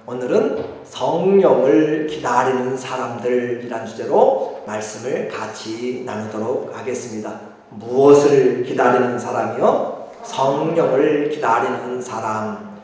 오늘은 성령을 기다리는 사람들이란 주제로 말씀을 같이 나누도록 하겠습니다. 무엇을 기다리는 사람이요? 성령을 기다리는 사람.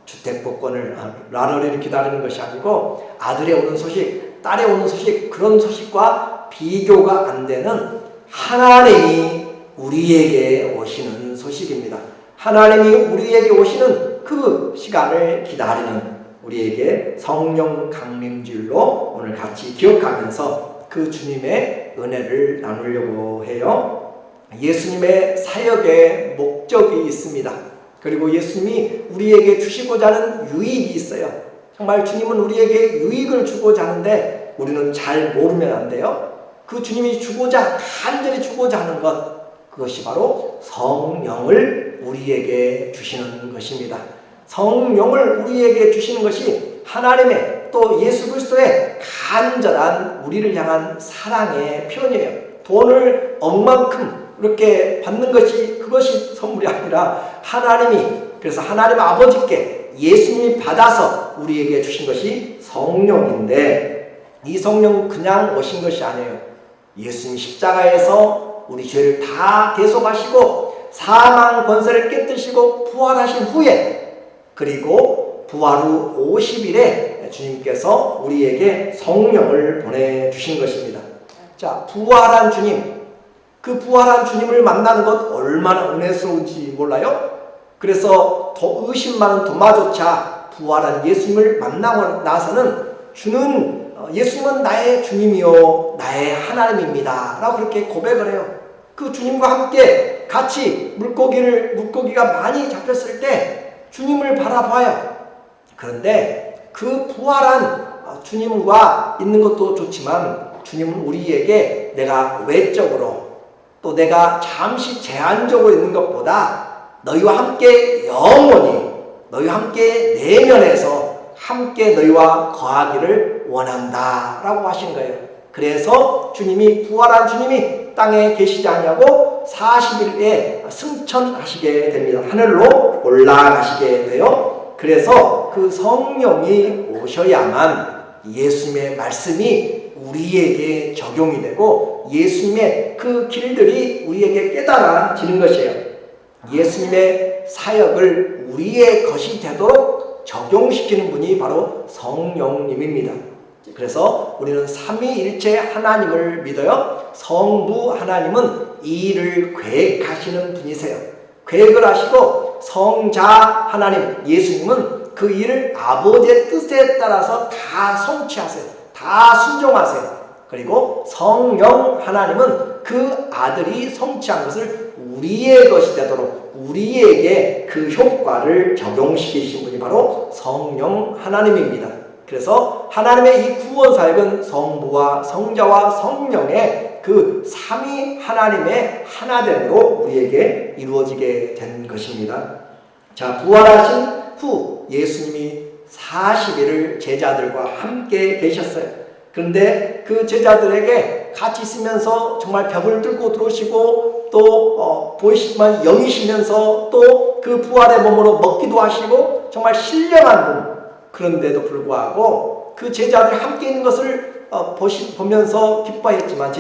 주택복권을 라러리를 기다리는 것이 아니고 아들의 오는 소식, 딸의 오는 소식, 그런 소식과 비교가 안 되는 하나님이 우리에게 오시는 소식입니다. 하나님이 우리에게 오시는 그 시간을 기다리는 우리에게 성령 강림주일로 오늘 같이 기억하면서 그 주님의 은혜를 나누려고 해요. 예수님의 사역의 목적이 있습니다. 그리고 예수님이 우리에게 주시고자 하는 유익이 있어요. 정말 주님은 우리에게 유익을 주고자 하는데 우리는 잘 모르면 안 돼요. 그 주님이 간절히 주고자 하는 것, 그것이 바로 성령을 우리에게 주시는 것입니다. 성령을 우리에게 주시는 것이 하나님의 또 예수 그리스도의 간절한 우리를 향한 사랑의 표현이에요. 돈을 억만큼 이렇게 받는 그것이 선물이 아니라 그래서 하나님 아버지께 예수님이 받아서 우리에게 주신 것이 성령인데, 이 성령은 그냥 오신 것이 아니에요. 예수님이 십자가에서 우리 죄를 다 대속하시고 사망 권세를 깨뜨리시고 부활하신 후에, 그리고 부활 후 50일에 주님께서 우리에게 성령을 보내주신 것입니다. 자, 부활한 주님, 그 부활한 주님을 만나는 것 얼마나 은혜스러운지 몰라요? 그래서 의심 많은 도마조차 부활한 예수님을 만나고 나서는 예수님은 나의 주님이요 나의 하나님입니다 라고 그렇게 고백을 해요. 그 주님과 함께 같이 물고기가 많이 잡혔을 때 주님을 바라봐요. 그런데 그 부활한 주님과 있는 것도 좋지만 주님은 우리에게 내가 외적으로 또 내가 잠시 제한적으로 있는 것보다 너희와 함께 영원히 너희와 함께 내면에서 함께 너희와 거하기를 원한다 라고 하신 거예요. 그래서 부활한 주님이 땅에 계시지 않냐고 40일에 승천하시게 됩니다. 하늘로 올라가시게 돼요. 그래서 그 성령이 오셔야만 예수님의 말씀이 우리에게 적용이 되고 예수님의 그 길들이 우리에게 깨달아지는 것이에요. 예수님의 사역을 우리의 것이 되도록 적용시키는 분이 바로 성령님입니다. 그래서 우리는 삼위일체 하나님을 믿어요. 성부 하나님은 이 일을 계획하시는 분이세요. 계획을 하시고 성자 하나님 예수님은 그 일을 아버지의 뜻에 따라서 다 성취하세요. 다 순종하세요. 그리고 성령 하나님은 그 아들이 성취한 것을 우리의 것이 되도록 우리에게 그 효과를 적용시키신 분이 바로 성령 하나님입니다. 그래서 하나님의 이 구원 사역은 성부와 성자와 성령의 그 삼위 하나님의 하나됨으로 우리에게 이루어지게 된 것입니다. 자, 부활하신 후 예수님이 40일을 제자들과 함께 계셨어요. 그런데 그 제자들에게 같이 있으면서 정말 벽을 뚫고 들어오시고 또 보이시지만 영이시면서 또 그 부활의 몸으로 먹기도 하시고 정말 신령한 분, 그런데도 불구하고 그 제자들이 함께 있는 것을 보면서 기뻐했지만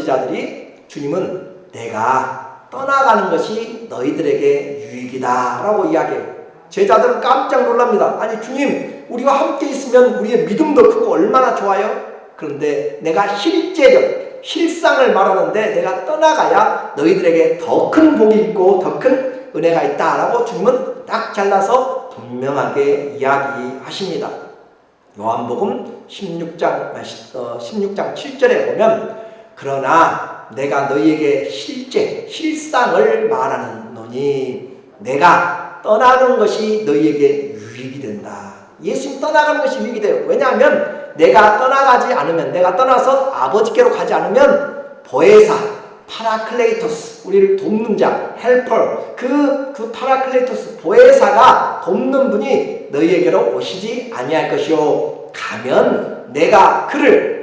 주님은 내가 떠나가는 것이 너희들에게 유익이다 라고 이야기해요. 제자들은 깜짝 놀랍니다. 아니 주님, 우리와 함께 있으면 우리의 믿음도 크고 얼마나 좋아요. 그런데 내가 실상을 말하는데 내가 떠나가야 너희들에게 더 큰 복이 있고 더 큰 은혜가 있다라고 주님은 딱 잘라서 분명하게 이야기하십니다. 요한복음 16장 7절에 보면 그러나 내가 너희에게 실상을 말하는 노니 내가 떠나는 것이 너희에게 유익이 된다. 예수님 떠나가는 것이 유익이 돼요. 왜냐하면 내가 떠나가지 않으면, 내가 떠나서 아버지께로 가지 않으면 보혜사, 파라클레이토스, 우리를 돕는 자, 헬퍼, 그 파라클레이토스, 보혜사가 돕는 분이 너희에게로 오시지 아니할 것이요 가면 내가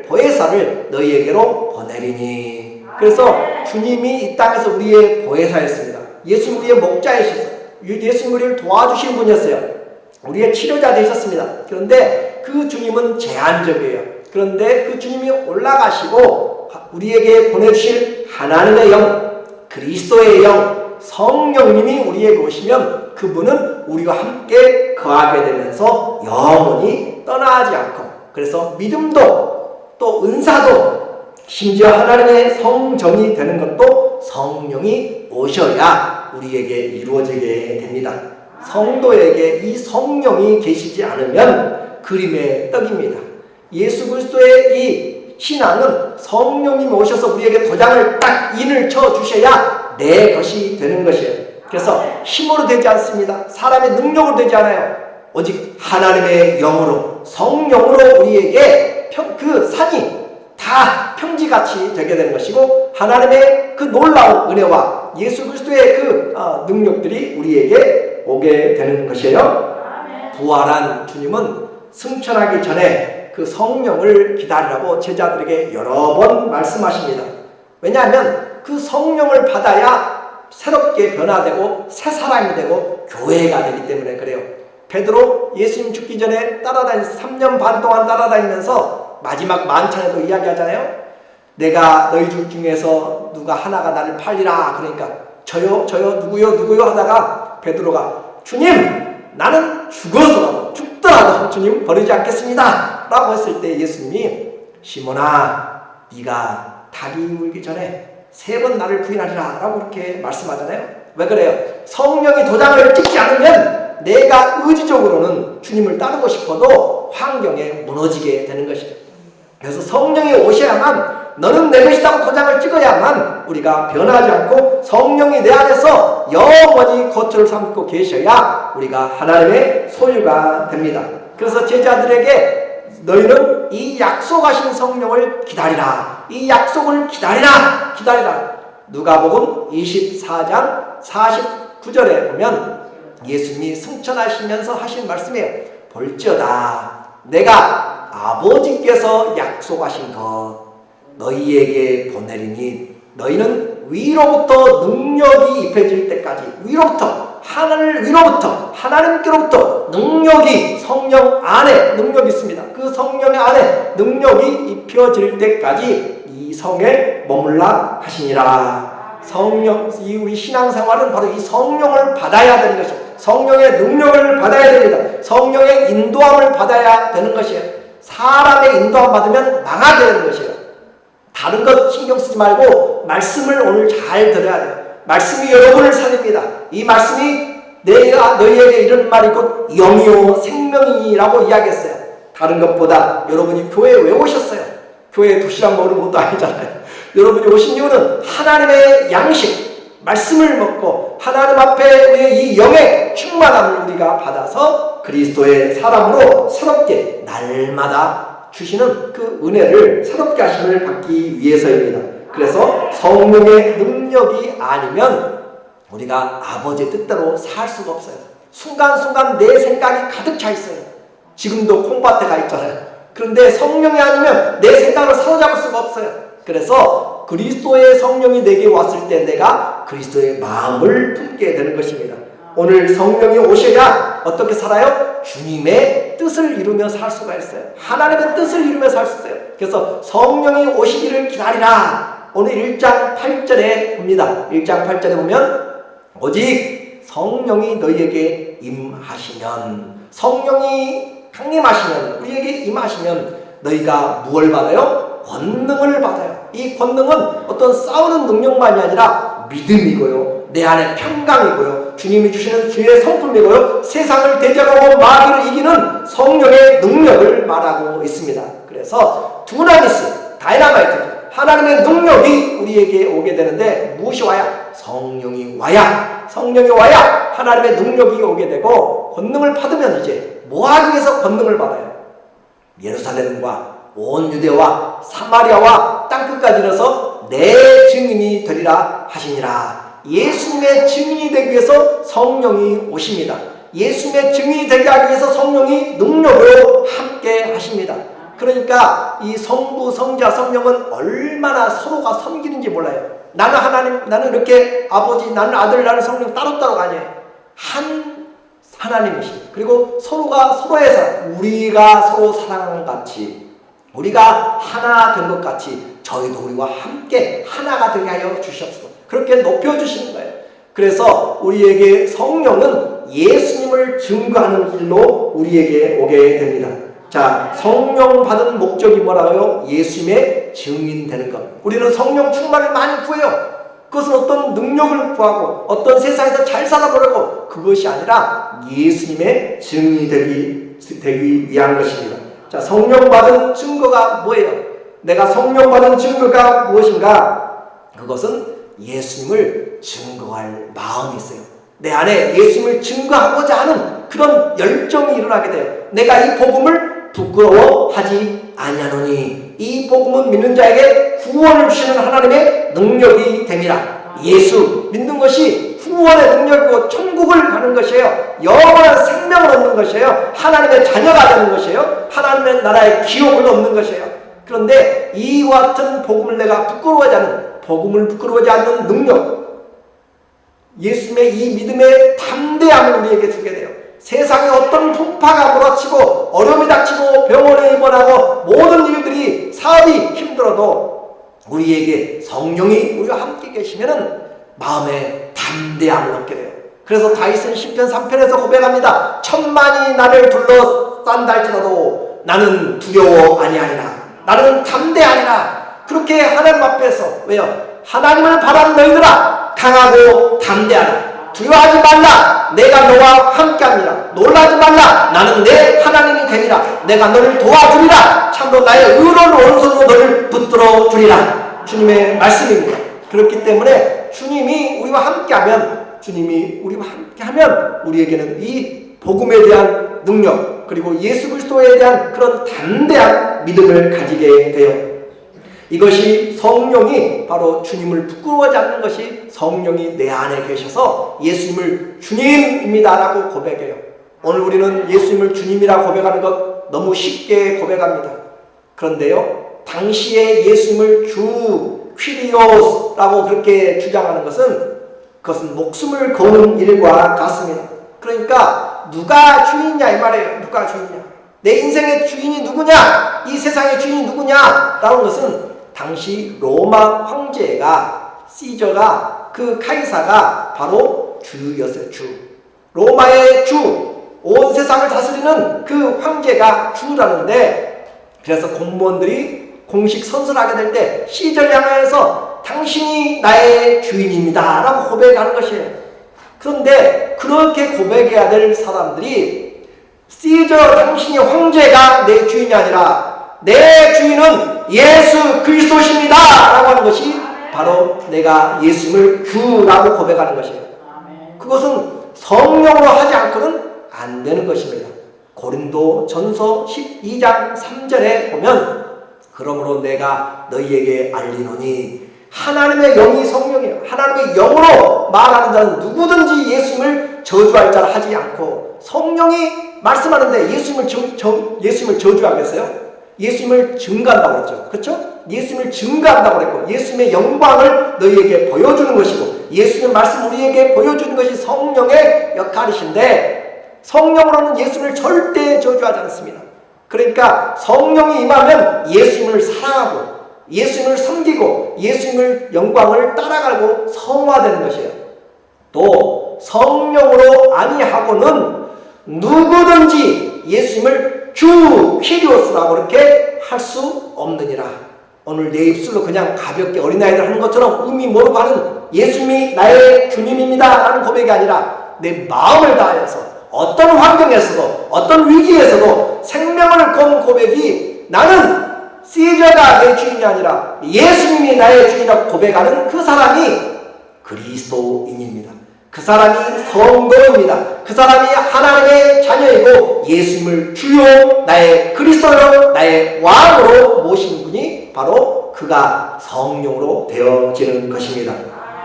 보혜사를 너희에게로 보내리니. 그래서 주님이 이 땅에서 우리의 보혜사였습니다. 예수님 우리의 목자이셨어요. 예수님 우리를 도와주신 분이었어요. 우리의 치료자 되셨습니다. 그런데 그 주님은 제한적이에요. 그런데 그 주님이 올라가시고 우리에게 보내주실 하나님의 영, 그리스도의 영, 성령님이 우리에게 오시면 그분은 우리와 함께 거하게 되면서 영원히 떠나지 않고, 그래서 믿음도 또 은사도 심지어 하나님의 성전이 되는 것도 성령이 오셔야 우리에게 이루어지게 됩니다. 성도에게 이 성령이 계시지 않으면 그림의 떡입니다. 예수 그리스도의 이 신앙은 성령님이 오셔서 우리에게 도장을 딱 인을 쳐 주셔야 내 것이 되는 것이에요. 그래서 힘으로 되지 않습니다. 사람의 능력으로 되지 않아요. 오직 하나님의 영으로, 성령으로 우리에게 그 산이 다 평지같이 되게 되는 것이고, 하나님의 그 놀라운 은혜와 예수 그리스도의 그 능력들이 우리에게 오게 되는 것이에요. 부활한 주님은 승천하기 전에 그 성령을 기다리라고 제자들에게 여러 번 말씀하십니다. 왜냐하면 그 성령을 받아야 새롭게 변화되고 새 사람이 되고 교회가 되기 때문에 그래요. 베드로 예수님 죽기 전에 3년 반 동안 따라다니면서 마지막 만찬에도 이야기하잖아요. 내가 너희 둘 중에서 누가 하나가 나를 팔리라. 그러니까 저요 누구요 하다가 베드로가 주님, 나는 죽더라도 주님 버리지 않겠습니다 라고 했을 때 예수님이 시몬아, 네가 닭이 울기 전에 3번 나를 부인하리라 라고 그렇게 말씀하잖아요. 왜 그래요? 성령이 도장을 찍지 않으면 내가 의지적으로는 주님을 따르고 싶어도 환경에 무너지게 되는 것이에요. 그래서 성령이 오셔야만, 너는 내 것이라고 도장을 찍어야만 우리가 변하지 않고 성령이 내 안에서 영원히 거처를 삼고 계셔야 우리가 하나님의 소유가 됩니다. 그래서 제자들에게 너희는 이 약속하신 성령을 기다리라. 이 약속을 기다리라. 누가복음 24장 49절에 보면 예수님이 승천하시면서 하신 말씀이에요. 볼지어다 내가 아버지께서 약속하신 것 너희에게 보내리니 너희는 위로부터 능력이 입혀질 때까지, 하나님께로부터 능력이, 성령 안에 능력이 있습니다. 그 성령 안에 능력이 입혀질 때까지 이 성에 머물라 하시니라. 성령, 우리 신앙생활은 바로 이 성령을 받아야 되는 것이에요. 성령의 능력을 받아야 됩니다. 성령의 인도함을 받아야 되는 것이에요. 사람의 인도함 받으면 망하게 되는 것이에요. 다른 것 신경 쓰지 말고 말씀을 오늘 잘 들어야 돼요. 말씀이 여러분을 살립니다. 이 말씀이 내가 너희에게 이런 말이 곧 영이요 생명이라고 이야기했어요. 다른 것보다 여러분이 교회에 왜 오셨어요? 교회에 도시락 먹는 것도 아니잖아요. 여러분이 오신 이유는 하나님의 양식, 말씀을 먹고 하나님 앞에 이 영의 충만함을 우리가 받아서 그리스도의 사람으로 새롭게 날마다 주시는 그 은혜를 새롭게 하심을 받기 위해서입니다. 그래서 성령의 능력이 아니면 우리가 아버지의 뜻대로 살 수가 없어요. 순간순간 내 생각이 가득 차 있어요. 지금도 콩밭에 가 있잖아요. 그런데 성령이 아니면 내 생각을 사로잡을 수가 없어요. 그래서 그리스도의 성령이 내게 왔을 때 내가 그리스도의 마음을 품게 되는 것입니다. 오늘 성령이 오셔야 어떻게 살아요? 주님의 뜻을 이루며 살 수가 있어요. 하나님의 뜻을 이루며 살 수 있어요. 그래서 성령이 오시기를 기다리라. 오늘 1장 8절에 봅니다. 1장 8절에 보면 오직 성령이 너희에게 임하시면, 성령이 강림하시면, 우리에게 임하시면 너희가 무엇을 받아요? 권능을 받아요. 이 권능은 어떤 싸우는 능력만이 아니라 믿음이고요, 내 안에 평강이고요, 주님이 주시는 주의 성품이고요, 세상을 대적하고 마귀를 이기는 성령의 능력을 말하고 있습니다. 그래서 두나미스, 다이나마이트, 하나님의 능력이 우리에게 오게 되는데 무엇이 와야? 성령이 와야 하나님의 능력이 오게 되고, 권능을 받으면 이제 뭐하기 위해서 권능을 받아요? 예루살렘과 온 유대와 사마리아와 땅끝까지 이르러서 내 증인이 되리라 하시니라. 예수님의 증인이 되기 위해서 성령이 오십니다. 예수님의 증인이 되게 하기 위해서 성령이 능력으로 함께 하십니다. 그러니까 이 성부, 성자, 성령은 얼마나 서로가 섬기는지 몰라요. 나는 하나님, 나는 이렇게 아버지, 나는 아들, 나는 성령 따로따로가 아니에요. 하나님이십니다. 그리고 서로가 서로의 사랑, 우리가 서로 사랑하는 같이, 우리가 하나 된 것 같이 저희도 우리와 함께 하나가 되게 하여 주시옵소서. 그렇게 높여주시는 거예요. 그래서 우리에게 성령은 예수님을 증거하는 길로 우리에게 오게 됩니다. 자, 성령 받은 목적이 뭐라고요? 예수님의 증인 되는 것. 우리는 성령 충만을 많이 구해요. 그것은 어떤 능력을 구하고 어떤 세상에서 잘 살아보려고, 그것이 아니라 예수님의 증인이 되기 위한 것입니다. 자, 성령 받은 증거가 뭐예요? 내가 성령 받은 증거가 무엇인가? 그것은 예수님을 증거할 마음이 있어요. 내 안에 예수님을 증거하고자 하는 그런 열정이 일어나게 돼요. 내가 이 복음을 부끄러워하지 아니하노니, 이 복음은 믿는 자에게 구원을 주시는 하나님의 능력이 됨이라. 예수 믿는 것이 구원의 능력이고 천국을 가는 것이에요. 영원한 생명을 얻는 것이에요. 하나님의 자녀가 되는 것이에요. 하나님의 나라의 기업을 얻는 것이에요. 그런데 이와 같은 복음을 내가 부끄러워하지 않는, 복음을 부끄러워하지 않는 능력, 예수님의 이 믿음의 담대함을 우리에게 주게 돼요. 세상에 어떤 풍파가 몰아치고 어려움이 닥치고 병원에 입원하고 모든 일들이 사업이 힘들어도 우리에게 성령이 우리와 함께 계시면은 마음에 담대함을 얻게 돼요. 그래서 다윗은 시편 3편에서 고백합니다. 천만이 나를 둘러싼다 할지라도 나는 두려워 아니하리라. 나는 담대하리라. 그렇게 하나님 앞에서, 왜요? 하나님을 바라는 너희들아, 강하고 담대하라. 두려워하지 말라. 내가 너와 함께합니다. 놀라지 말라. 나는 내 하나님이 됨이라. 내가 너를 도와주리라. 참으로 나의 의로운 오른손으로 너를 붙들어 주리라. 주님의 말씀입니다. 그렇기 때문에 주님이 우리와 함께하면, 주님이 우리와 함께하면 우리에게는 이 복음에 대한 능력, 그리고 예수 그리스도에 대한 그런 담대한 믿음을 가지게 돼요. 이것이 성령이 바로 주님을 부끄러워하지 않는 것이, 성령이 내 안에 계셔서 예수님을 주님입니다 라고 고백해요. 오늘 우리는 예수님을 주님이라고 고백하는 것 너무 쉽게 고백합니다. 그런데요, 당시에 예수님을 주 퀴리오스라고 그렇게 주장하는 것은, 그것은 목숨을 거는 일과 같습니다. 그러니까 누가 주인이냐 이 말이에요. 누가 주인이냐, 내 인생의 주인이 누구냐, 이 세상의 주인이 누구냐 라는 것은 당시 로마 황제가, 시저가, 그 카이사가 바로 주였어요. 주, 로마의 주, 온 세상을 다스리는 그 황제가 주라는데, 그래서 공무원들이 공식 선서를 하게 될 때 시저를 향해서 당신이 나의 주인입니다 라고 고백하는 것이에요. 그런데 그렇게 고백해야 될 사람들이, 시저 당신이 황제가 내 주인이 아니라 내 주인은 예수 그리스도십니다 라고 하는 것이 바로 내가 예수님을 주라고 고백하는 것이에요. 그것은 성령으로 하지 않고는 안 되는 것입니다. 고린도 전서 12장 3절에 보면, 그러므로 내가 너희에게 알리노니, 하나님의 영이 성령이에요. 하나님의 영으로 말하는 자는 누구든지 예수님을 저주할 자를 하지 않고, 성령이 말씀하는데 예수님을 저주하겠어요? 예수님을 증거한다고 했죠. 그렇죠? 예수님을 증거한다고 했고, 예수님의 영광을 너희에게 보여주는 것이고, 예수님의 말씀 우리에게 보여주는 것이 성령의 역할이신데, 성령으로는 예수님을 절대 저주하지 않습니다. 그러니까 성령이 임하면 예수님을 사랑하고 예수님을 섬기고 예수님을 영광을 따라가고 성화되는 것이에요. 또 성령으로 아니하고는 누구든지 예수님을 주 퀴리오스라고 그렇게 할 수 없느니라. 오늘 내 입술로 그냥 가볍게 어린아이들 하는 것처럼 의미 모르고 하는 예수님이 나의 주님입니다 라는 고백이 아니라, 내 마음을 다하여서 어떤 환경에서도 어떤 위기에서도 생명을 건 고백이, 나는 시저가 내 주인이 아니라 예수님이 나의 주인이라고 고백하는 그 사람이 그리스도인입니다. 그 사람이 성도입니다. 그 사람이 하나님의 자녀이고 예수님을 주요, 나의 그리스도요, 나의 왕으로 모신 분이 바로 그가 성령으로 되어지는 것입니다.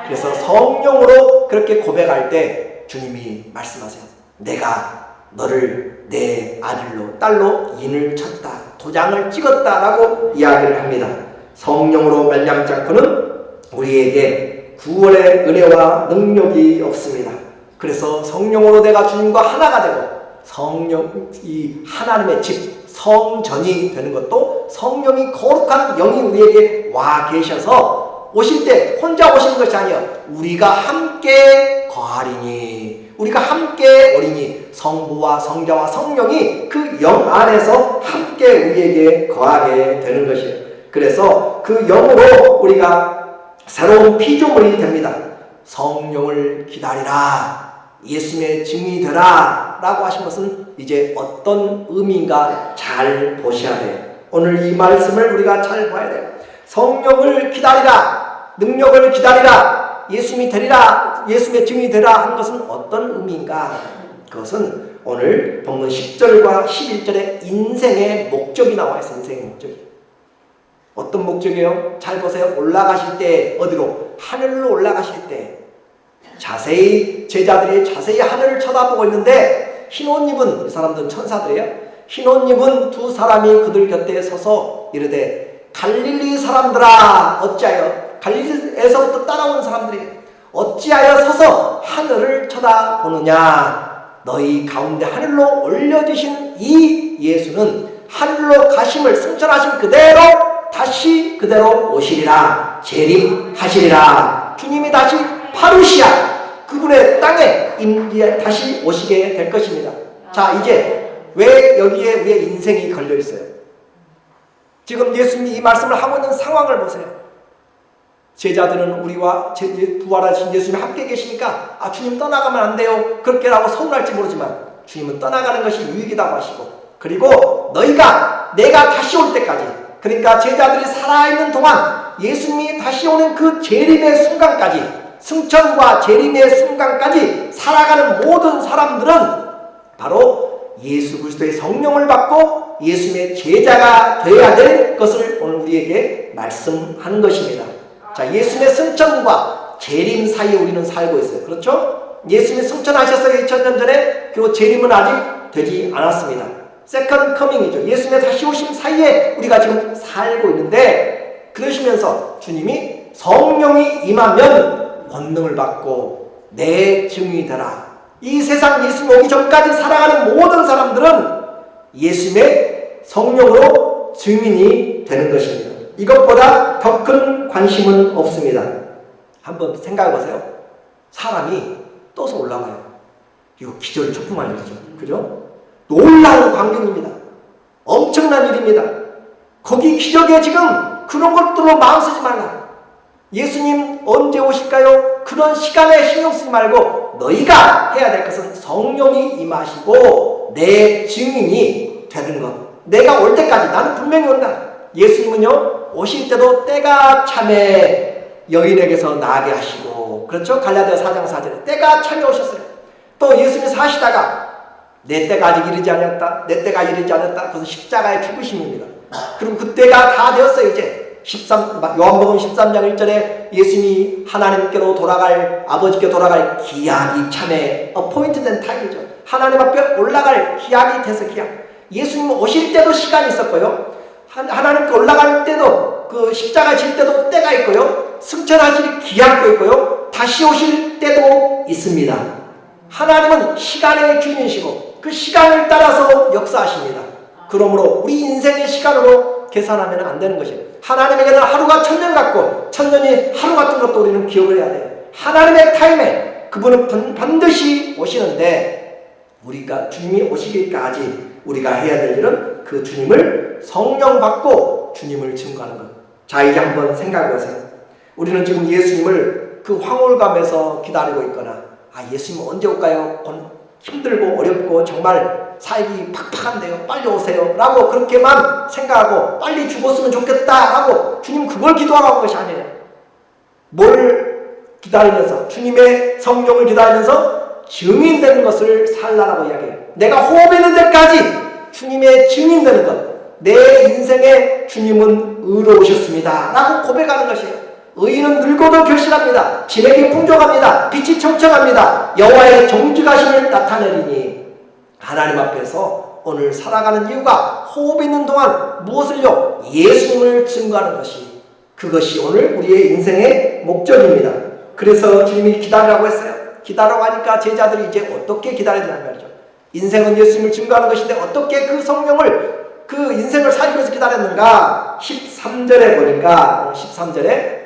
그래서 성령으로 그렇게 고백할 때 주님이 말씀하세요. 내가 너를 내 아들로 딸로 인을 쳤다, 도장을 찍었다 라고 이야기를 합니다. 성령으로 말미암지 않고는 우리에게 구원의 은혜와 능력이 없습니다. 그래서 성령으로 내가 주님과 하나가 되고 이 하나님의 집 성전이 되는 것도 성령이 거룩한 영이 우리에게 와 계셔서 오실 때 혼자 오시는 것이 아니에요. 우리가 함께 거하리니, 우리가 함께 오리니, 성부와 성자와 성령이 그 영 안에서 함께 우리에게 거하게 되는 것이에요. 그래서 그 영으로 우리가 새로운 피조물이 됩니다. 성령을 기다리라, 예수님의 증인이 되라 라고 하신 것은 이제 어떤 의미인가 잘 보셔야 돼요. 오늘 이 말씀을 우리가 잘 봐야 돼요. 성령을 기다리라, 능력을 기다리라, 예수님이 되리라, 예수님의 증인이 되라 한 것은 어떤 의미인가? 그것은 오늘 본문 10절과 11절에 인생의 목적이 나와 있어요. 인생의 목적이. 어떤 목적이에요? 잘 보세요. 올라가실 때 어디로? 하늘로 올라가실 때 자세히 제자들이 자세히 하늘을 쳐다보고 있는데 흰 옷 입은 이 사람들은 천사들이에요. 흰 옷 입은 두 사람이 그들 곁에 서서 이르되 갈릴리 사람들아 어찌하여, 갈릴리에서부터 따라온 사람들이 어찌하여 서서 하늘을 쳐다보느냐. 너희 가운데 하늘로 올려주신 이 예수는 하늘로 가심을 승천하신 그대로 다시 그대로 오시리라, 재림하시리라. 주님이 다시 파루시아 그분의 땅에 다시 오시게 될 것입니다. 자, 이제 왜 여기에 우리의 인생이 걸려 있어요? 지금 예수님이 이 말씀을 하고 있는 상황을 보세요. 제자들은 우리와 부활하신 예수님이 함께 계시니까 주님 떠나가면 안 돼요 그렇게라고 서운할지 모르지만 주님은 떠나가는 것이 유익이라고 하시고, 그리고 내가 다시 올 때까지, 그러니까 제자들이 살아있는 동안 예수님이 다시 오는 그 재림의 순간까지, 승천과 재림의 순간까지 살아가는 모든 사람들은 바로 예수 그리스도의 성령을 받고 예수님의 제자가 되어야 될 것을 오늘 우리에게 말씀하는 것입니다. 자, 예수님의 승천과 재림 사이에 우리는 살고 있어요. 그렇죠? 예수님이 승천하셨어요 2000년 전에. 그리고 재림은 아직 되지 않았습니다. 세컨드 커밍이죠. 예수님의 다시 오심 사이에 우리가 지금 살고 있는데, 그러시면서 주님이 성령이 임하면 권능을 받고 내 증인이 되라. 이 세상 예수님 오기 전까지 살아가는 모든 사람들은 예수님의 성령으로 증인이 되는 것입니다. 이것보다 더 큰 관심은 없습니다. 한번 생각해 보세요. 사람이 떠서 올라가요. 이거 기절 초풍할 일이죠. 그죠? 놀라운 광경입니다. 엄청난 일입니다. 거기 기적에 지금 그런 것들로 마음 쓰지 말라. 예수님 언제 오실까요? 그런 시간에 신경 쓰지 말고 너희가 해야 될 것은 성령이 임하시고 내 증인이 되는 것. 내가 올 때까지 나는 분명히 온다. 예수님은요 오실 때도 때가 참에 여인에게서 나게 하시고, 그렇죠? 갈라디아 4장 4절에 때가 참에 오셨어요. 또 예수님이 사시다가 내 때가 아직 이르지 않았다, 내 때가 이르지 않았다. 그것은 십자가의 죽으심입니다. 그럼 그때가 다 되었어요. 이제 요한복음 13장 1절에 예수님이 하나님께로 돌아갈, 아버지께 돌아갈 기약이 참에 appointed time이죠. 하나님 앞에 올라갈 기약이 돼서 기약. 예수님 오실 때도 시간이 있었고요, 하나님께 올라갈 때도, 그 십자가 질 때도 때가 있고요, 승천하실 기약도 있고요, 다시 오실 때도 있습니다. 하나님은 시간의 주인이시고 그 시간을 따라서 역사하십니다. 그러므로 우리 인생의 시간으로 계산하면 안 되는 것이에요. 하나님에게는 하루가 1000년 같고 1000년이 하루 같은 것도 우리는 기억을 해야 돼요. 하나님의 타임에 그분은 반드시 오시는데, 우리가 주님이 오시기까지 우리가 해야 될 일은 그 주님을 성령 받고 주님을 증거하는 것. 자, 이제 한번 생각해 보세요. 우리는 지금 예수님을 그 황홀감에서 기다리고 있거나, 예수님 언제 올까요? 힘들고 어렵고 정말 살기 팍팍한데요, 빨리 오세요 라고 그렇게만 생각하고 빨리 죽었으면 좋겠다 라고 주님 그걸 기도하라고 한 것이 아니에요. 뭘 기다리면서? 주님의 성령을 기다리면서 증인되는 것을 살라라고 이야기해요. 내가 호흡 있는 데까지 주님의 증인되는 것. 내 인생에 주님은 의로우셨습니다 라고 고백하는 것이에요. 의인은 늙어도 결실합니다. 진액이 풍족합니다. 빛이 청청합니다. 여호와의 정직하심을 나타내리니. 하나님 앞에서 오늘 살아가는 이유가 호흡 있는 동안 무엇을요? 예수님을 증거하는 것이, 그것이 오늘 우리의 인생의 목적입니다. 그래서 주님이 기다리라고 했어요. 기다려 하니까 제자들이 이제 어떻게 기다려야 되는 말이죠. 인생은 예수님을 증거하는 것인데 어떻게 그 성령을 그 인생을 살기 위해서 기다렸는가? 13절에 보니까 13절에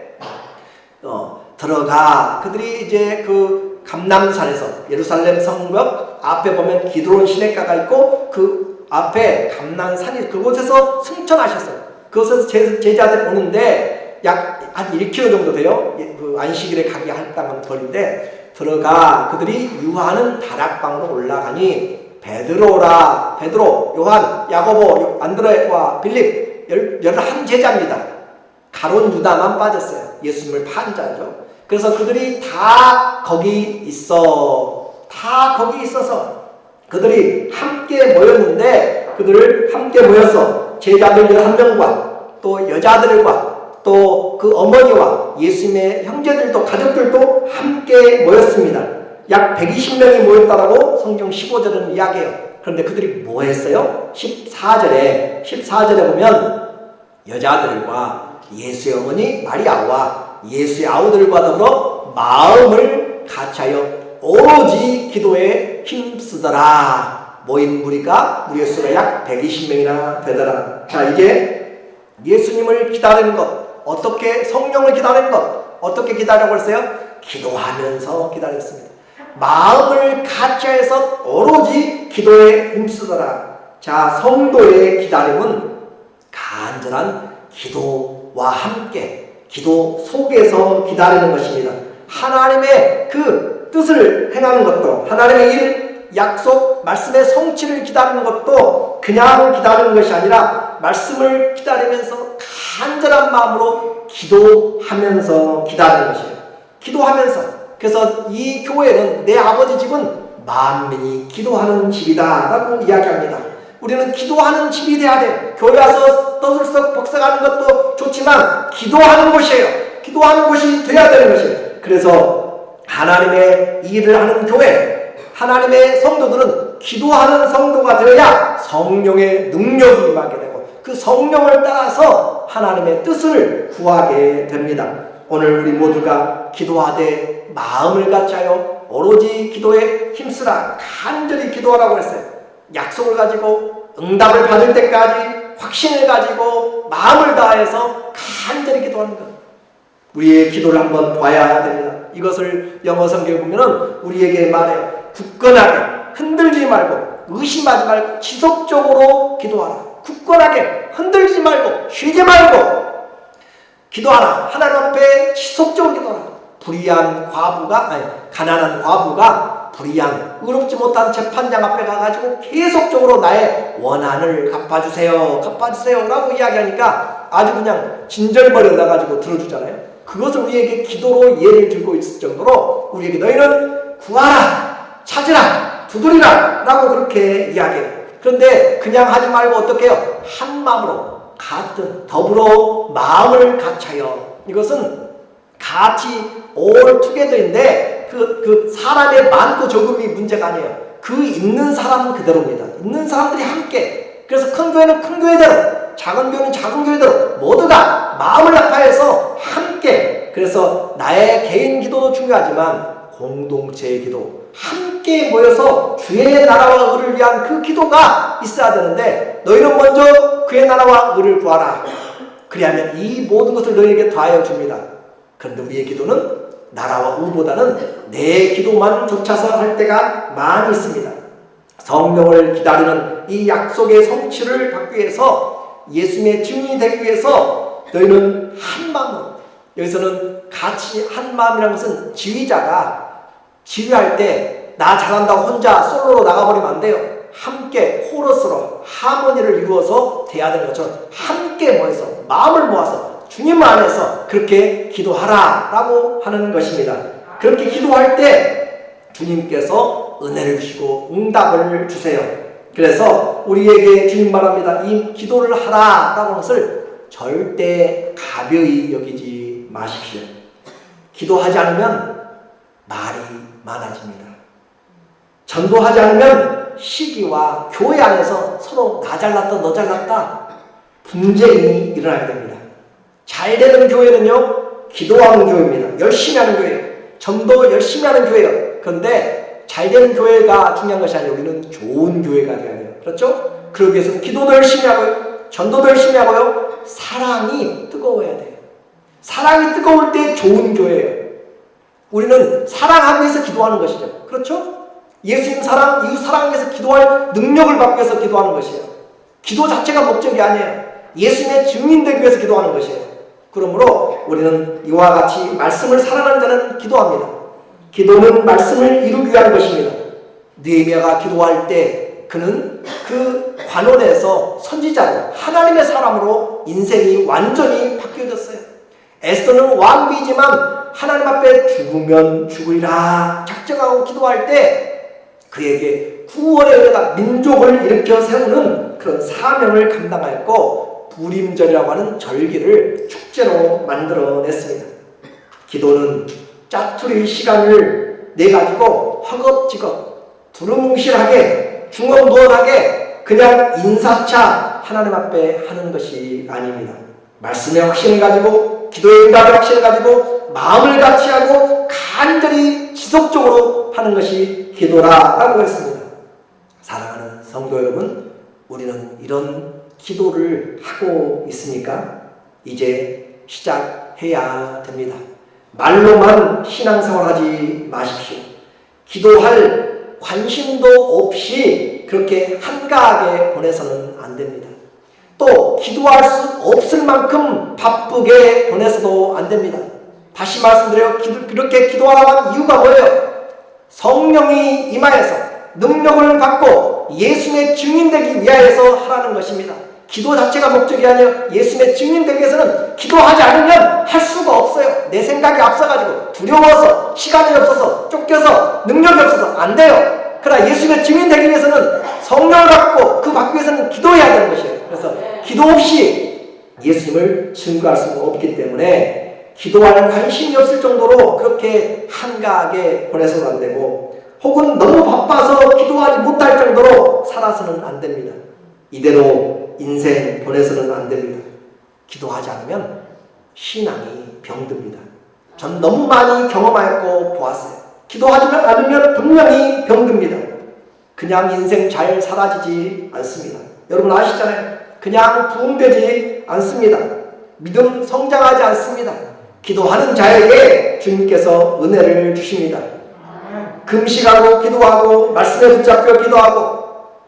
들어가 그들이 이제 그 감람산에서 예루살렘 성벽 앞에 보면 기드론 시냇가가 있고 그 앞에 감람산이 그곳에서 승천하셨어요. 그곳에서 제자들이 오는데 약 한 1km 정도 돼요. 그 안식일에 가기 할당한 거리인데 들어가 그들이 유하는 다락방으로 올라가니 베드로, 요한, 야고보, 안드레와 빌립 11제자입니다. 가론 유다만 빠졌어요. 예수님을 판 자죠. 그래서 그들이 다 거기 있어서 그들이 함께 모였는데 그들을 함께 모여서 제자들 11명과 또 여자들과 또 그 어머니와 예수님의 형제들도 가족들도 함께 모였습니다. 약 120명이 모였다라고 성경 15절은 이야기해요. 그런데 그들이 뭐 했어요? 14절에 보면 여자들과 예수의 어머니 마리아와 예수의 아우들과 더불어 마음을 같이하여 오로지 기도에 힘쓰더라. 모인 무리의 수가 약 120명이나 되더라. 자, 이제 예수님을 기다리는 것, 어떻게 성령을 기다리는 것, 어떻게 기다리라고 했어요? 기도하면서 기다렸습니다. 마음을 같이해서 오로지 기도에 힘쓰더라. 자, 성도의 기다림은 간절한 기도와 함께 기도 속에서 기다리는 것입니다. 하나님의 그 뜻을 행하는 것도, 하나님의 일, 약속, 말씀의 성취를 기다리는 것도 그냥 기다리는 것이 아니라 말씀을 기다리면서 간절한 마음으로 기도하면서 기다리는 것이에요. 기도하면서. 그래서 이 교회는, 내 아버지 집은 만민이 기도하는 집이다 라고 이야기합니다. 우리는 기도하는 집이 돼야 돼요. 교회 와서 떠들썩 복사하는 것도 좋지만 기도하는 곳이에요. 기도하는 곳이 돼야 되는 것이에요. 그래서 하나님의 일을 하는 교회, 하나님의 성도들은 기도하는 성도가 되어야 성령의 능력이 임하게 되고 그 성령을 따라서 하나님의 뜻을 구하게 됩니다. 오늘 우리 모두가 기도하되 마음을 같이하여 오로지 기도에 힘쓰라. 간절히 기도하라고 했어요. 약속을 가지고 응답을 받을 때까지 확신을 가지고 마음을 다해서 간절히 기도하는 것. 우리의 기도를 한번 봐야 됩니다. 이것을 영어 성경에 보면은 우리에게 말해요. 굳건하게 흔들지 말고 의심하지 말고 지속적으로 기도하라. 굳건하게 흔들지 말고 쉬지 말고 기도하라. 하나님 앞에 지속적으로 기도하라. 가난한 과부가 불의한 의롭지 못한 재판장 앞에 가가지고 계속적으로 나의 원한을 갚아주세요 라고 이야기하니까 아주 그냥 진절머리 나가지고 들어주잖아요. 그것을 우리에게 기도로 예를 들고 있을 정도로 우리에게 너희는 구하라, 찾으라, 두드리라 라고 그렇게 이야기해요. 그런데 그냥 하지 말고 어떻게 해요? 한 마음으로 같은 더불어 마음을 같이하여. 이것은 같이 all together인데 그 사람의 많고 적음이 문제가 아니에요. 그 있는 사람은 그대로입니다. 있는 사람들이 함께. 그래서 큰 교회는 큰 교회대로, 작은 교회는 작은 교회대로 모두가 마음을 합하여서 함께. 그래서 나의 개인 기도도 중요하지만 공동체의 기도, 함께 모여서 주의 나라와 의를 위한 그 기도가 있어야 되는데 너희는 먼저 그의 나라와 의를 구하라. 그리하면 이 모든 것을 너희에게 더하여 줍니다. 그런데 우리의 기도는 나라와 의보다는 내 기도만 쫓아서 할 때가 많이 있습니다. 성령을 기다리는 이 약속의 성취를 받기 위해서, 예수님의 증인이 되기 위해서 너희는 한 마음으로, 여기서는 같이 한 마음이라는 것은 지휘자가 지휘할 때 나 잘한다고 혼자 솔로로 나가버리면 안 돼요. 함께 코러스로 하모니를 이루어서 돼야 되는 것처럼 함께 모여서 마음을 모아서 주님 안에서 그렇게 기도하라 라고 하는 것입니다. 그렇게 기도할 때 주님께서 은혜를 주시고 응답을 주세요. 그래서 우리에게 주님 말합니다. 이 기도를 하라 라고 하는 것을 절대 가벼이 여기지 마십시오. 기도하지 않으면 말이 많아집니다. 전도하지 않으면 시기와 교회 안에서 서로 나 잘났다 너 잘났다 분쟁이 일어나게 됩니다. 잘 되는 교회는요 기도하는 교회입니다. 열심히 하는 교회예요. 전도 열심히 하는 교회예요. 그런데 잘된 교회가 중요한 것이 아니라 우리는 좋은 교회가 되어야 돼요. 그렇죠? 그러기 위해서는 기도도 열심히 하고요. 전도도 열심히 하고요. 사랑이 뜨거워야 돼요. 사랑이 뜨거울 때 좋은 교회예요. 우리는 사랑하기 위해서 기도하는 것이죠. 그렇죠? 예수님 사랑, 이웃 사랑을 위해서 기도할 능력을 받기 위해서 기도하는 것이에요. 기도 자체가 목적이 아니에요. 예수님의 증인되기 위해서 기도하는 것이에요. 그러므로 우리는 이와 같이 말씀을 사랑하는 자는 기도합니다. 기도는 말씀을 이루기 위한 것입니다. 느헤미야가 기도할 때 그는 그 관원에서 선지자로 하나님의 사람으로 인생이 완전히 바뀌어졌어요. 에스더는 왕비이지만 하나님 앞에 죽으면 죽으리라 작정하고 기도할 때 그에게 구원의 은혜가 민족을 일으켜 세우는 그런 사명을 감당하였고 부림절이라고 하는 절기를 축제로 만들어냈습니다. 기도는 짜투리 시간을 내가지고 허겁지겁 두루뭉실하게 중언부언하게 그냥 인사차 하나님 앞에 하는 것이 아닙니다. 말씀의 확신을 가지고 기도의 응답의 확신을 가지고 마음을 같이 하고 간절히 지속적으로 하는 것이 기도라고 했습니다. 사랑하는 성도 여러분, 우리는 이런 기도를 하고 있으니까 이제 시작해야 됩니다. 말로만 신앙생활하지 마십시오. 기도할 관심도 없이 그렇게 한가하게 보내서는 안 됩니다. 또 기도할 수 없을 만큼 바쁘게 보내서도 안 됩니다. 다시 말씀드려요. 그렇게 기도하라고 한 이유가 뭐예요? 성령이 임하여서 능력을 받고 예수님의 증인되기 위하여서 하라는 것입니다. 기도 자체가 목적이 아니에요. 예수님의 증인되기 위해서는 기도하지 않으면 할 수가 없어요. 내 생각이 앞서가지고 두려워서 시간이 없어서 쫓겨서 능력이 없어서 안 돼요. 그러나 예수님의 증인되기 위해서는 성령을 받고 그 받기 위해서는 기도해야 되는 것이에요. 그래서 기도 없이 예수님을 증거할 수가 없기 때문에 기도할 관심이 없을 정도로 그렇게 한가하게 보내서는 안 되고 혹은 너무 바빠서 기도하지 못할 정도로 살아서는 안 됩니다. 이대로 인생 보내서는 안 됩니다. 기도하지 않으면 신앙이 병듭니다. 전 너무 많이 경험하였고 보았어요. 기도하지 않으면 분명히 병듭니다. 그냥 인생 잘 사라지지 않습니다. 여러분 아시잖아요. 그냥 부흥되지 않습니다. 믿음 성장하지 않습니다. 기도하는 자에게 주님께서 은혜를 주십니다. 금식하고 기도하고 말씀에 붙잡혀 기도하고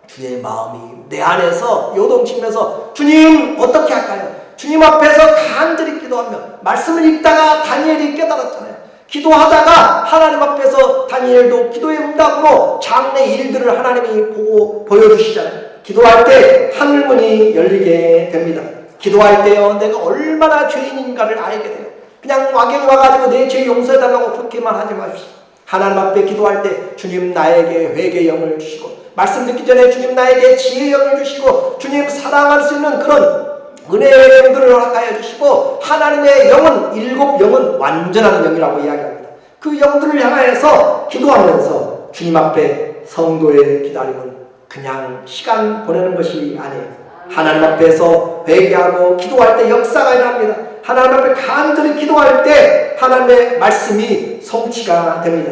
주의 마음이 내 안에서 요동치면서 주님 어떻게 할까요? 주님 앞에서 간절히 기도하며 말씀을 읽다가 다니엘이 깨달았잖아요. 기도하다가 하나님 앞에서 다니엘도 기도의 응답으로 장래 일들을 하나님이 보여주시잖아요. 기도할 때 하늘문이 열리게 됩니다. 기도할 때요 내가 얼마나 죄인인가를 알게 돼요. 그냥 막연히 와가지고 내 죄 용서해달라고 그렇게만 하지 마십시오. 하나님 앞에 기도할 때 주님 나에게 회개의 영을 주시고 말씀 듣기 전에 주님 나에게 지혜의 영을 주시고 주님 사랑할 수 있는 그런 은혜의 영들을 허락하여 주시고 하나님의 영은 일곱 영은 완전한 영이라고 이야기합니다. 그 영들을 향하여서 기도하면서 주님 앞에 성도의 기다림은 그냥 시간 보내는 것이 아니에요. 하나님 앞에서 회개하고 기도할 때 역사가 일어납니다. 하나님 앞에 간절히 기도할 때 하나님의 말씀이 성취가 됩니다.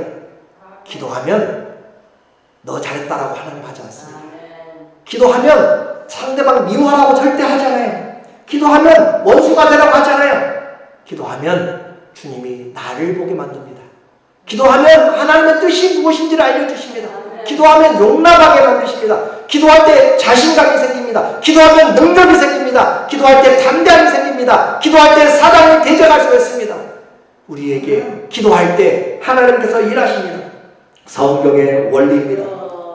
기도하면 너 잘했다라고 하나님 하지 않습니다. 기도하면 상대방 미워하라고 절대 하지 않아요. 기도하면 원수가 되라고 하지 않아요. 기도하면 주님이 나를 보게 만듭니다. 기도하면 하나님의 뜻이 무엇인지를 알려주십니다. 기도하면 용납하게 만드십니다. 기도할 때 자신감이 생깁니다. 기도하면 능력이 생깁니다. 기도할 때 담대함이 생깁니다. 기도할 때 사단을 대적할 수가 있습니다. 우리에게 기도할 때 하나님께서 일하십니다. 성경의 원리입니다.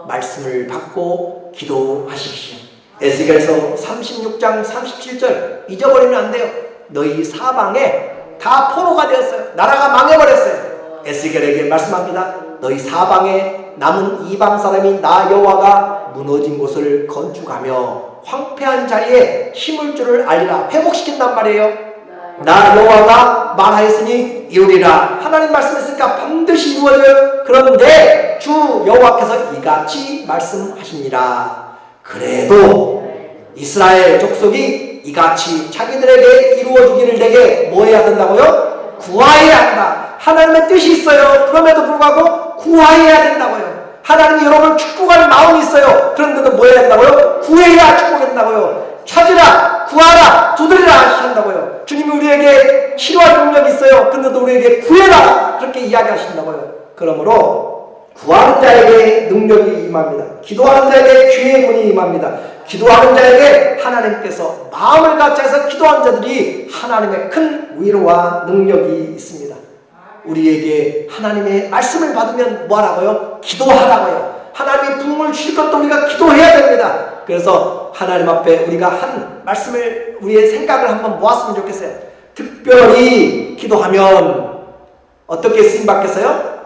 말씀을 받고 기도하십시오. 에스겔서 36장 37절 잊어버리면 안 돼요. 너희 사방에 다 포로가 되었어요. 나라가 망해버렸어요. 에스겔에게 말씀합니다. 너희 사방에 남은 이방 사람이 나 여호와가 무너진 곳을 건축하며 황폐한 자리에 심을 줄을 알리라. 회복시킨단 말이에요. 나 여호와가 말하였으니 이루리라. 하나님 말씀했으니까 반드시 이루어져요. 그런데 주 여호와께서 이같이 말씀하십니다. 그래도 이스라엘 족속이 이같이 자기들에게 이루어지기를 내게 뭐 해야 된다고요? 구하여야 한다. 하나님의 뜻이 있어요. 그럼에도 불구하고 구하여야 된다고요. 하나님이 여러분을 축복할 마음이 있어요. 그런데도 뭐 해야 된다고요? 구해야 축복된다고요. 찾으라, 구하라, 두드리라 하신다고요. 주님이 우리에게 치료할 능력이 있어요. 그런데도 우리에게 구해라 그렇게 이야기하신다고요. 그러므로 구하는 자에게 능력이 임합니다. 기도하는 자에게 기회의 문이 임합니다. 기도하는 자에게 하나님께서 마음을 같이해서 기도하는 자들이 하나님의 큰 위로와 능력이 있습니다. 우리에게 하나님의 말씀을 받으면 뭐하라고요? 기도하라고요. 하나님이 부흥을 주실 것도 우리가 기도해야 됩니다. 그래서 하나님 앞에 우리가 한 말씀을 우리의 생각을 한번 모았으면 좋겠어요. 특별히 기도하면 어떻게 쓰임받겠어요?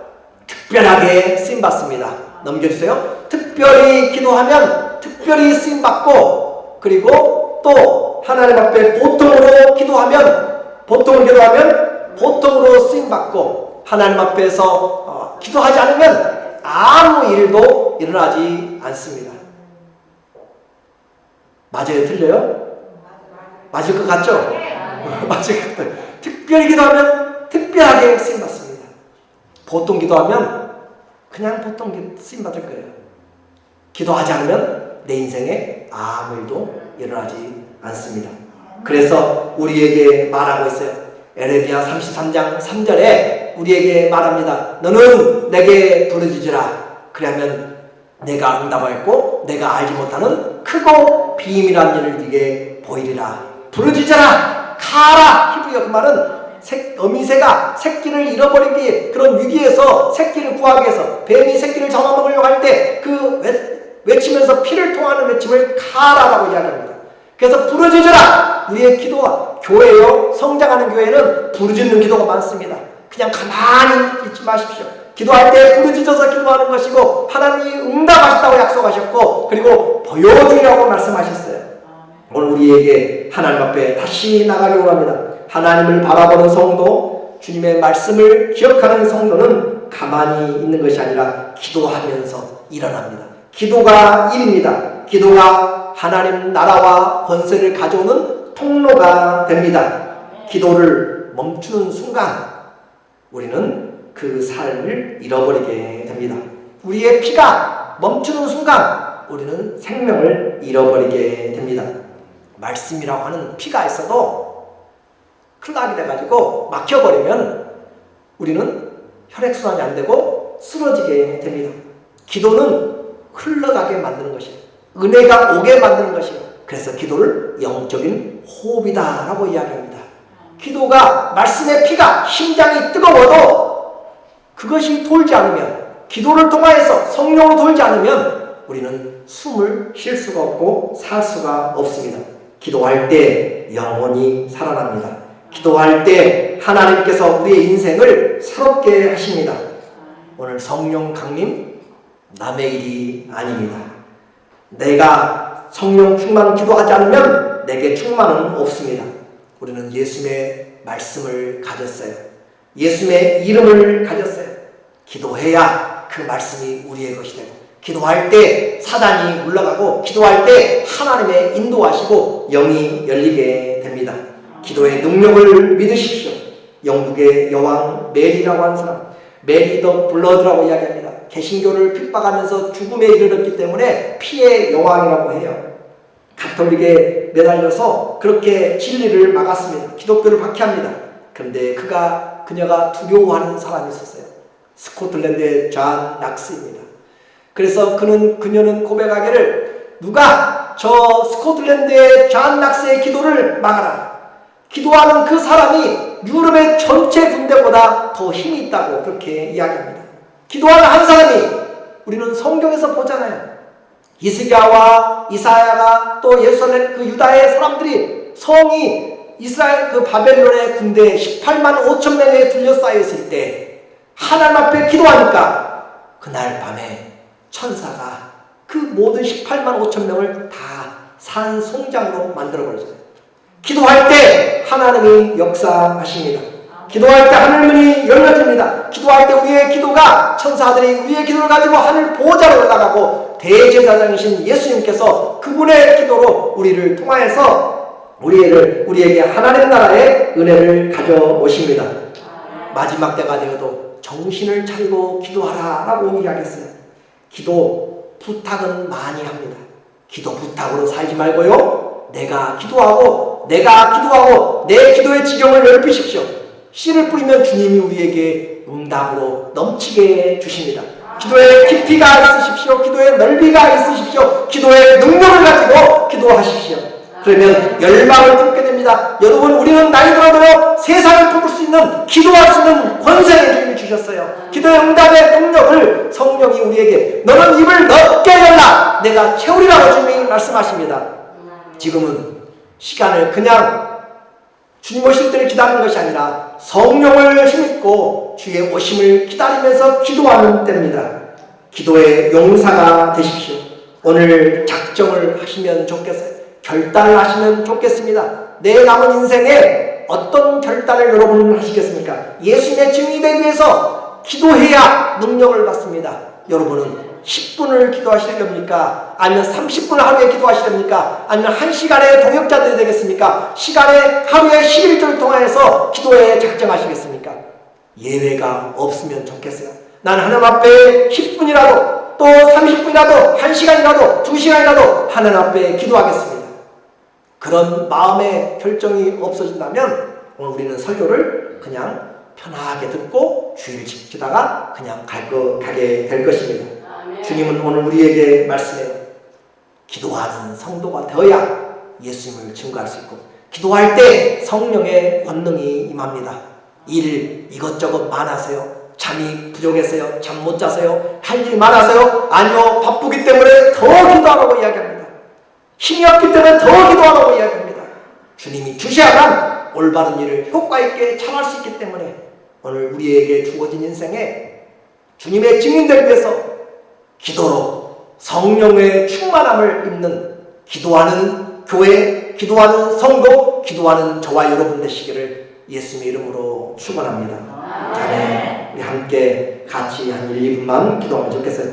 특별하게 쓰임받습니다. 넘겨주세요. 특별히 기도하면 특별히 쓰임받고, 그리고 또 하나님 앞에 보통으로 기도하면 보통으로 쓰임받고, 하나님 앞에서 기도하지 않으면 아무 일도 일어나지 않습니다. 맞아요? 틀려요? 맞을 것 같죠? 맞을 것 같아요. 특별히 기도하면 특별하게 쓰임받습니다. 보통 기도하면 그냥 보통 쓰임받을 거예요. 기도하지 않으면 내 인생에 아무 일도 일어나지 않습니다. 그래서 우리에게 말하고 있어요. 에레미야 33장 3절에 우리에게 말합니다. 너는 내게 부르짖으라. 그러면 내가 응답하였고 내가 알지 못하는 크고 비밀한 일을 네게 보이리라. 부르짖어라. 가라. 히브리어 그 말은 어미새가 새끼를 잃어버리기 그런 위기에서 새끼를 구하기 위해서 뱀이 새끼를 잡아먹으려고 할 때 그 외치면서 피를 통하는 외침을 가라라고 이야기합니다. 그래서 부르짖으라. 우리의 기도와 교회요, 성장하는 교회는 부르짖는 기도가 많습니다. 그냥 가만히 있지 마십시오. 기도할 때 부르짖어서 기도하는 것이고 하나님이 응답하셨다고 약속하셨고 그리고 보여주리라고 말씀하셨어요. 오늘 우리에게 하나님 앞에 다시 나가기 원합니다. 하나님을 바라보는 성도, 주님의 말씀을 기억하는 성도는 가만히 있는 것이 아니라 기도하면서 일어납니다. 기도가 일입니다. 기도가 하나님 나라와 권세를 가져오는 통로가 됩니다. 기도를 멈추는 순간 우리는 그 삶을 잃어버리게 됩니다. 우리의 피가 멈추는 순간 우리는 생명을 잃어버리게 됩니다. 말씀이라고 하는 피가 있어도 클락이 돼가지고 막혀버리면 우리는 혈액순환이 안 되고 쓰러지게 됩니다. 기도는 흘러가게 만드는 것이에요. 은혜가 오게 만드는 것이에요. 그래서 기도를 영적인 호흡이다 라고 이야기합니다. 기도가 말씀의 피가 심장이 뜨거워도 그것이 돌지 않으면, 기도를 통하여서 성령으로 돌지 않으면 우리는 숨을 쉴 수가 없고 살 수가 없습니다. 기도할 때 영혼이 살아납니다. 기도할 때 하나님께서 우리의 인생을 새롭게 하십니다. 오늘 성령 강림 남의 일이 아닙니다. 내가 성령 충만 기도하지 않으면 내게 충만은 없습니다. 우리는 예수님의 말씀을 가졌어요. 예수님의 이름을 가졌어요. 기도해야 그 말씀이 우리의 것이 되고, 기도할 때 사단이 물러가고, 기도할 때 하나님의 인도하시고 영이 열리게 됩니다. 기도의 능력을 믿으십시오. 영국의 여왕 메리라고 하는 사람, 메리 더 블러드라고 이야기합니다. 개신교를 핍박하면서 죽음에 이르렀기 때문에 피의 여왕이라고 해요. 가톨릭에 매달려서 그렇게 진리를 막았습니다. 기독교를 박해합니다. 그런데 그녀가 두려워하는 사람이 있었어요. 스코틀랜드의 존 낙스입니다. 그래서 그녀는 고백하기를, 누가 저 스코틀랜드의 존 낙스의 기도를 막아라. 기도하는 그 사람이 유럽의 전체 군대보다 더 힘이 있다고 그렇게 이야기합니다. 기도하는 한 사람이, 우리는 성경에서 보잖아요. 히스기야와 이사야가 또 예루살렘 그 유다의 사람들이 성이 이스라엘 그 바벨론의 군대 18만 5천 명에 둘러싸여 있을 때 하나님 앞에 기도하니까 그날 밤에 천사가 그 모든 18만 5천 명을 다 산송장으로 만들어버렸어요. 기도할 때 하나님이 역사하십니다. 기도할 때 하늘문이 열려집니다. 기도할 때 우리의 기도가, 천사들이 우리의 기도를 가지고 하늘 보호자로 올라가고 대제사장이신 예수님께서 그분의 기도로 우리를 통하여서 우리에게 하나님 나라의 은혜를 가져오십니다. 마지막 때가 되어도 정신을 차리고 기도하라 라고 이야기했어요. 기도 부탁은 많이 합니다. 기도 부탁으로 살지 말고요. 내가 기도하고 내 기도의 지경을 넓히십시오. 씨를 뿌리면 주님이 우리에게 응답으로 넘치게 주십니다. 기도의 깊이가 있으십시오. 기도의 넓이가 있으십시오. 기도의 능력을 가지고 기도하십시오. 그러면 열방을 품게 됩니다. 여러분, 우리는 나이 들어도요 세상을 품을 수 있는, 기도할 수 있는 권세를 주님이 주셨어요. 기도의 응답의 능력을 성령이 우리에게, 너는 입을 넓게 열라 내가 채우리라고 주님이 말씀하십니다. 지금은 시간을 그냥 주님 오실 때를 기다리는 것이 아니라 성령을 힘입고 주의 오심을 기다리면서 기도하는 때입니다. 기도의 용사가 되십시오. 오늘 작정을 하시면 좋겠어요. 결단을 하시면 좋겠습니다. 내 남은 인생에 어떤 결단을 여러분 하시겠습니까? 예수님의 증인이 되기 위해서 기도해야 능력을 받습니다. 여러분은 10분을 기도하시렵니까? 아니면 30분을 하루에 기도하시렵니까? 아니면 1시간의 동역자들이 되겠습니까? 시간에 하루에 11주를 통해서 기도에 작정하시겠습니까? 예외가 없으면 좋겠어요. 나는 하나님 앞에 10분이라도 또 30분이라도 1시간이라도 2시간이라도 하나님 앞에 기도하겠습니다. 그런 마음의 결정이 없어진다면 오늘 우리는 설교를 그냥 편하게 듣고 주의를 지키다가 그냥 가게 될 것입니다. 주님은 오늘 우리에게 말씀해요. 기도하는 성도가 되어야 예수님을 증거할 수 있고, 기도할 때 성령의 권능이 임합니다. 일 이것저것 많아서요, 잠이 부족해서요, 잠 못 자서요, 할 일 많아서요, 아니요 바쁘기 때문에 더 기도하라고 이야기합니다. 힘이 없기 때문에 더 기도하라고 이야기합니다. 주님이 주셔야만 올바른 일을 효과 있게 잘할 수 있기 때문에 오늘 우리에게 주어진 인생에 주님의 증인되기 위해서 기도로 성령의 충만함을 입는 기도하는 교회, 기도하는 성도, 기도하는 저와 여러분 되시기를 예수님의 이름으로 축원합니다. 자, 우리 함께 같이 한 1, 2분만 기도하면 좋겠어요.